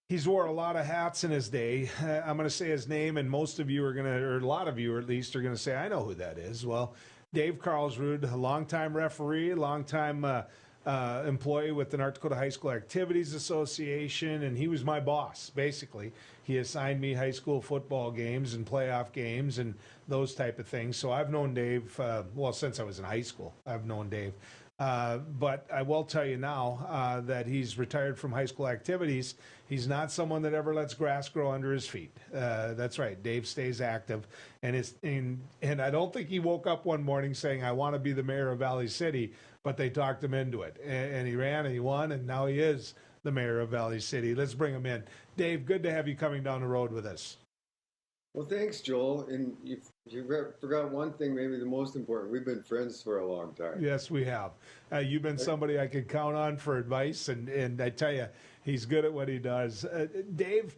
He's wore a lot of hats in his day. I'm going to say his name, and most of you are going to, or a lot of you at least, are going to say, I know who that is. Well, Dave Carlsrud, a longtime referee, longtime employee with the North Dakota High School Activities Association, and he was my boss, basically. He assigned me high school football games and playoff games and those type of things. So I've known Dave, well, since I was in high school, I've known Dave. But I will tell you now that he's retired from high school activities. He's not someone that ever lets grass grow under his feet. That's right. Dave stays active, and I don't think he woke up one morning saying, "I want to be the mayor of Valley City," but they talked him into it, and he ran and he won, and now he is the mayor of Valley City. Let's bring him in. Dave, good to have you coming down the road with us. Well, thanks, Joel. And you forgot one thing, maybe the most important. We've been friends for a long time. Yes, we have. You've been somebody I could count on for advice, and I tell you, he's good at what he does. Dave,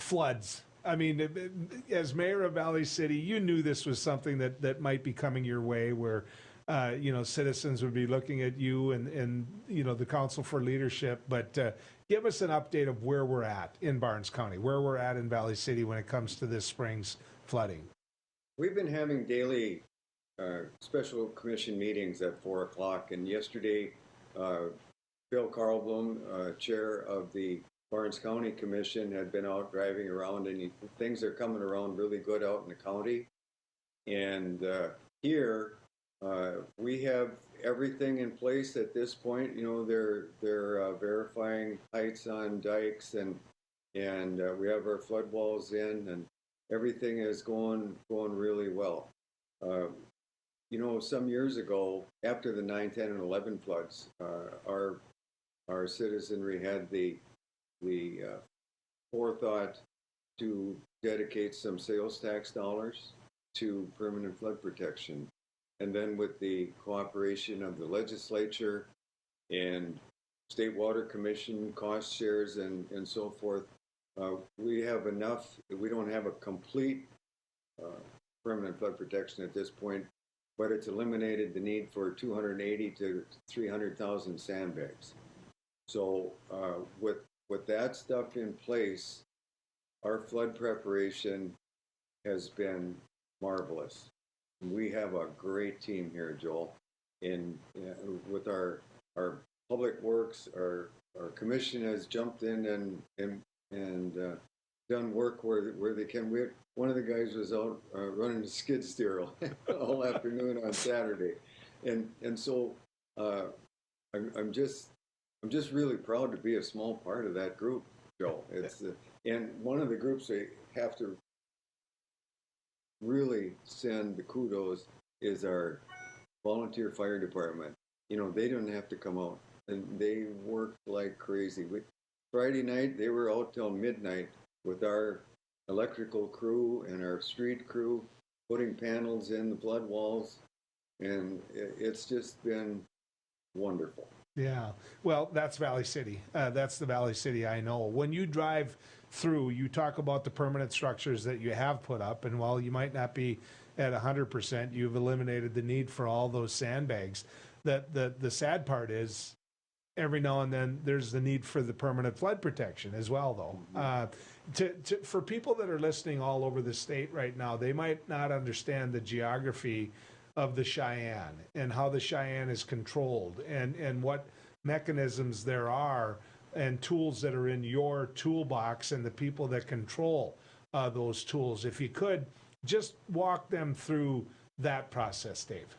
floods. I mean, as mayor of Valley City, you knew this was something that might be coming your way, where citizens would be looking at you and the Council for Leadership. But give us an update of where we're at in Barnes County, where we're at in Valley City when it comes to this spring's flooding. We've been having daily special commission meetings at 4 o'clock, and yesterday, Bill Carlblum, chair of the Barnes County Commission, had been out driving around, and things are coming around really good out in the county. And here, we have everything in place at this point. They're verifying heights on dikes, and we have our flood walls in, and everything is going really well. Some years ago, after the 9, 10, and 11 floods, our citizenry had the forethought to dedicate some sales tax dollars to permanent flood protection. And then with the cooperation of the legislature and State Water Commission cost shares and so forth, we have enough. We don't have a complete permanent flood protection at this point, but it's eliminated the need for 280 to 300,000 sandbags. So with that stuff in place, our flood preparation has been marvelous. We have a great team here, Joel, and with our public works, our commission has jumped in and done work where they can. One of the guys was out running a skid steer all afternoon on Saturday, and so I'm just really proud to be a small part of that group, Joel. It's and one of the groups they have to really send the kudos is our volunteer fire department. They don't have to come out, and they work like crazy. Friday night, they were out till midnight with our electrical crew and our street crew, putting panels in the flood walls, and it's just been wonderful. Yeah, well, that's Valley City. That's the Valley City I know. When you drive through, you talk about the permanent structures that you have put up, and while you might not be at 100%, you've eliminated the need for all those sandbags. The sad part is, every now and then there's the need for the permanent flood protection as well, though. For people that are listening all over the state right now, they might not understand the geography of the Cheyenne and how the Cheyenne is controlled and what mechanisms there are and tools that are in your toolbox and the people that control those tools. If you could just walk them through that process, Dave.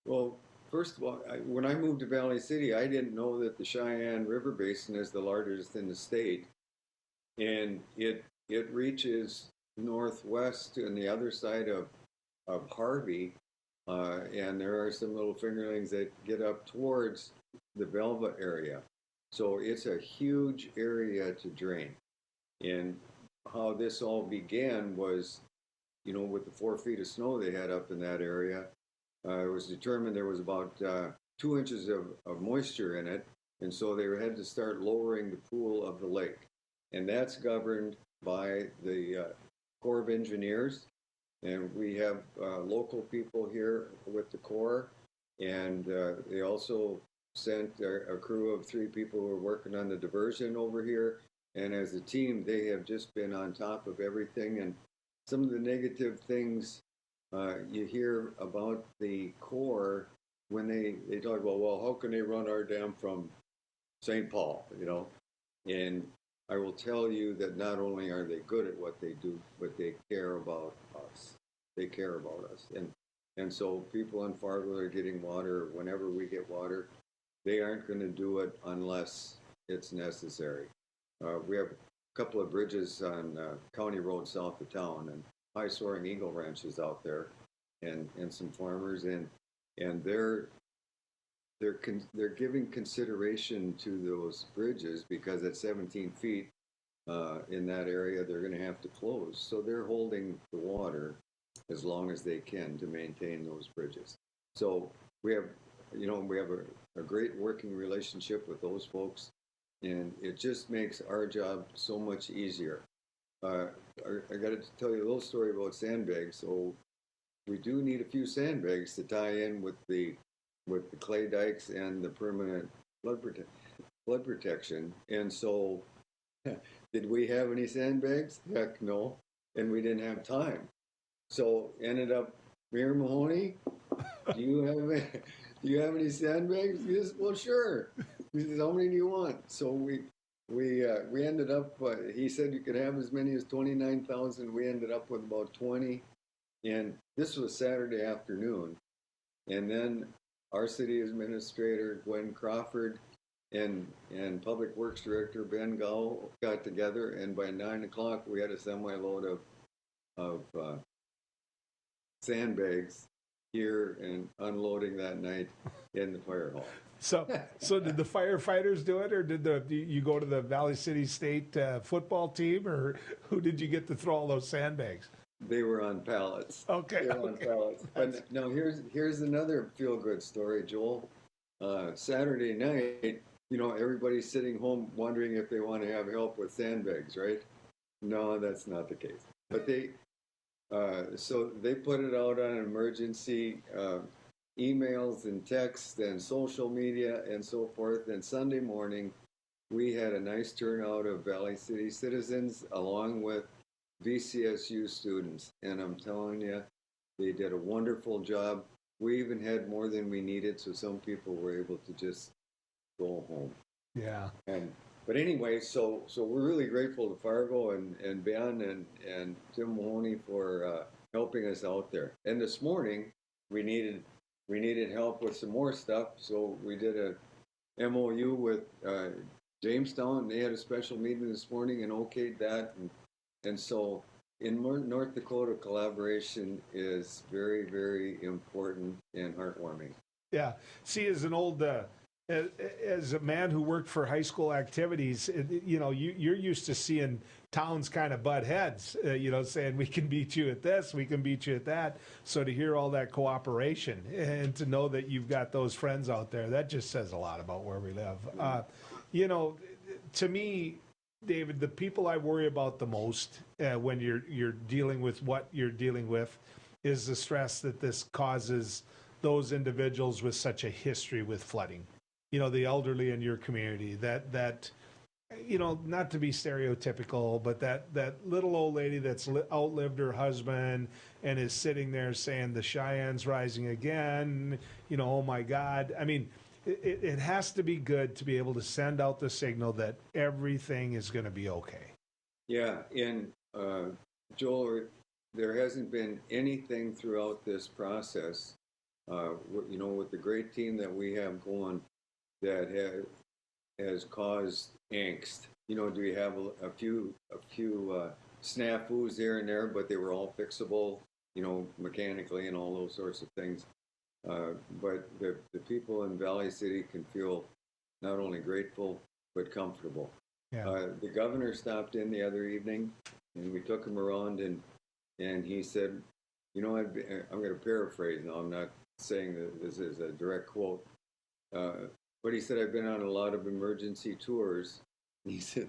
Well, first of all, when I moved to Valley City, I didn't know that the Cheyenne River Basin is the largest in the state, and it reaches northwest on the other side of Harvey, and there are some little fingerlings that get up towards the Velva area. So it's a huge area to drain. And how this all began was, with the 4 feet of snow they had up in that area, it was determined there was about 2 inches of moisture in it, and so they had to start lowering the pool of the lake. And that's governed by the Corps of Engineers, and we have local people here with the Corps, and they also sent a crew of 3 people who are working on the diversion over here, and as a team, they have just been on top of everything. And some of the negative things you hear about the Corps when they talk about, well, how can they run our dam from St. Paul, And I will tell you that not only are they good at what they do, but they care about us. They care about us. And so people in Fargo are getting water. Whenever we get water, they aren't going to do it unless it's necessary. We have a couple of bridges on County Road south of town, and high soaring eagle ranches out there, and some farmers, and they're giving consideration to those bridges because at 17 feet in that area they're going to have to close. So they're holding the water as long as they can to maintain those bridges. So we have a great working relationship with those folks, and it just makes our job so much easier. I got to tell you a little story about sandbags. So we do need a few sandbags to tie in with the clay dikes and the permanent flood protection. And so, did we have any sandbags? Heck no. And we didn't have time. So ended up, Mayor Mahoney, do you have any sandbags? He says, well, sure. He says, how many do you want? So we ended up, he said you could have as many as 29,000. We ended up with about 20. And this was Saturday afternoon. And then our city administrator, Gwen Crawford, and Public Works Director, Ben Gow, got together. And by 9 o'clock, we had a semi-load of sandbags here and unloading that night in the fire hall. So did the firefighters do it, or did you go to the Valley City State football team, or who did you get to throw all those sandbags? They were on pallets. Okay. They were on pallets. But now here's another feel-good story, Joel. Saturday night, everybody's sitting home wondering if they want to have help with sandbags, right? No, that's not the case. But so they put it out on emergency emails and texts and social media and so forth. And Sunday morning, we had a nice turnout of Valley City citizens along with VCSU students. And I'm telling you, they did a wonderful job. We even had more than we needed, so some people were able to just go home. Yeah. But anyway, so we're really grateful to Fargo and Ben and Tim Mahoney for helping us out there. And this morning, we needed help with some more stuff, so we did a MOU with Jamestown. They had a special meeting this morning and okayed that. And so in North Dakota, collaboration is very, very important and heartwarming. Yeah. See, as an old, as a man who worked for high school activities, you're used to seeing towns kind of butt heads, saying we can beat you at this, we can beat you at that. So to hear all that cooperation and to know that you've got those friends out there, that just says a lot about where we live. To me, David, the people I worry about the most when you're dealing with what you're dealing with is the stress that this causes those individuals with such a history with flooding. The elderly in your community, that not to be stereotypical, but that little old lady that's outlived her husband and is sitting there saying the Cheyenne's rising again, oh my God. I mean, it has to be good to be able to send out the signal that everything is going to be okay. Yeah, and Joel, there hasn't been anything throughout this process, with the great team that we have going, that has caused angst. Do we have a few snafus here and there, but they were all fixable, mechanically and all those sorts of things. But the people in Valley City can feel not only grateful, but comfortable. Yeah. The governor stopped in the other evening, and we took him around, and he said, I'm going to paraphrase now, I'm not saying that this is a direct quote, but he said, I've been on a lot of emergency tours. And he said,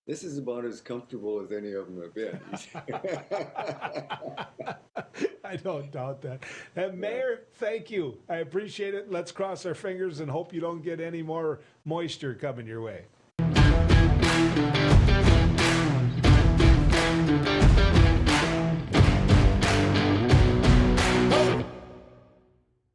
this is about as comfortable as any of them have been. I don't doubt that. And Mayor, thank you. I appreciate it. Let's cross our fingers and hope you don't get any more moisture coming your way.